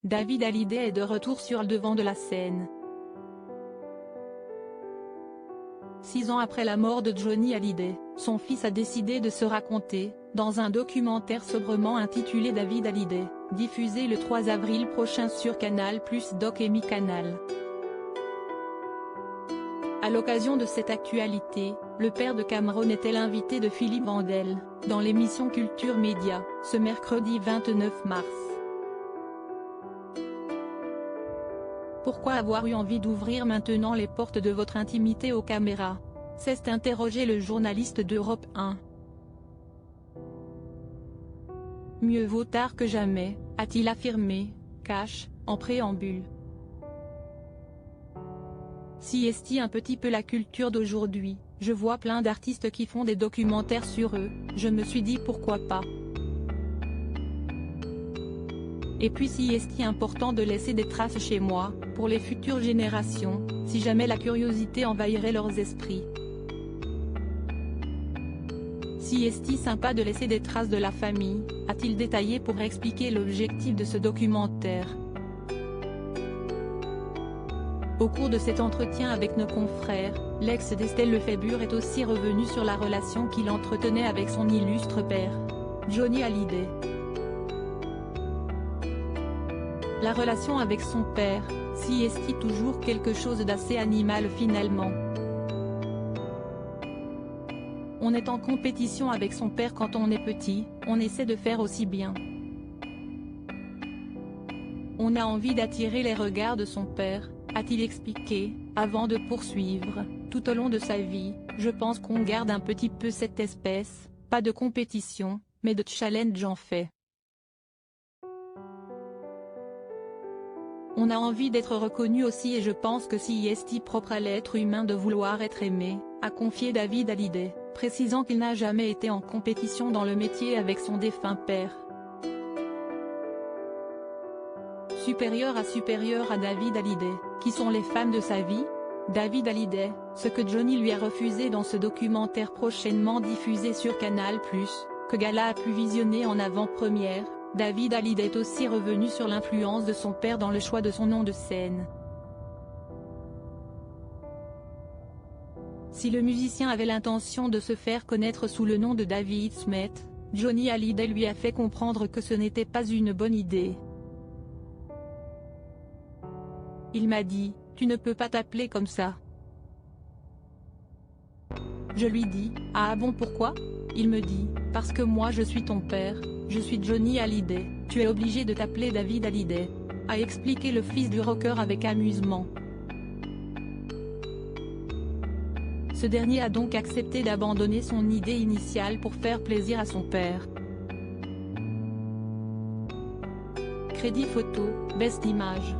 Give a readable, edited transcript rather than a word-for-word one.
David Hallyday est de retour sur le devant de la scène. 6 ans après la mort de Johnny Hallyday, son fils a décidé de se raconter, dans un documentaire sobrement intitulé David Hallyday, diffusé le 3 avril prochain sur Canal+ Doc et Mi-Canal. À l'occasion de cette actualité, le père de Cameron était l'invité de Philippe Vandel, dans l'émission Culture Média, ce mercredi 29 mars. Pourquoi avoir eu envie d'ouvrir maintenant les portes de votre intimité aux caméras? S'est interrogé le journaliste d'Europe 1. Mieux vaut tard que jamais, a-t-il affirmé, cash, en préambule. Si est un petit peu la culture d'aujourd'hui, je vois plein d'artistes qui font des documentaires sur eux, je me suis dit pourquoi pas. Et puis si est important de laisser des traces chez moi, pour les futures générations, si jamais la curiosité envahirait leurs esprits. Si est sympa de laisser des traces de la famille, a-t-il détaillé pour expliquer l'objectif de ce documentaire. Au cours de cet entretien avec nos confrères, l'ex d'Estelle Lefébure est aussi revenu sur la relation qu'il entretenait avec son illustre père, Johnny Hallyday. La relation avec son père, si est toujours quelque chose d'assez animal finalement. On est en compétition avec son père quand on est petit, on essaie de faire aussi bien. On a envie d'attirer les regards de son père, a-t-il expliqué, avant de poursuivre, tout au long de sa vie, je pense qu'on garde un petit peu cette espèce, pas de compétition, mais de challenge en fait. On a envie d'être reconnu aussi et je pense que si est propre à l'être humain de vouloir être aimé, a confié David Hallyday, précisant qu'il n'a jamais été en compétition dans le métier avec son défunt père. Supérieur à David Hallyday, qui sont les femmes de sa vie? David Hallyday, ce que Johnny lui a refusé dans ce documentaire prochainement diffusé sur Canal+, que Gala a pu visionner en avant-première. David Hallyday est aussi revenu sur l'influence de son père dans le choix de son nom de scène. Si le musicien avait l'intention de se faire connaître sous le nom de David Smith, Johnny Hallyday lui a fait comprendre que ce n'était pas une bonne idée. Il m'a dit, tu ne peux pas t'appeler comme ça. Je lui dis, ah bon pourquoi? Il me dit, parce que moi je suis ton père, je suis Johnny Hallyday, tu es obligé de t'appeler David Hallyday, a expliqué le fils du rocker avec amusement. Ce dernier a donc accepté d'abandonner son idée initiale pour faire plaisir à son père. Crédit photo, Best Image.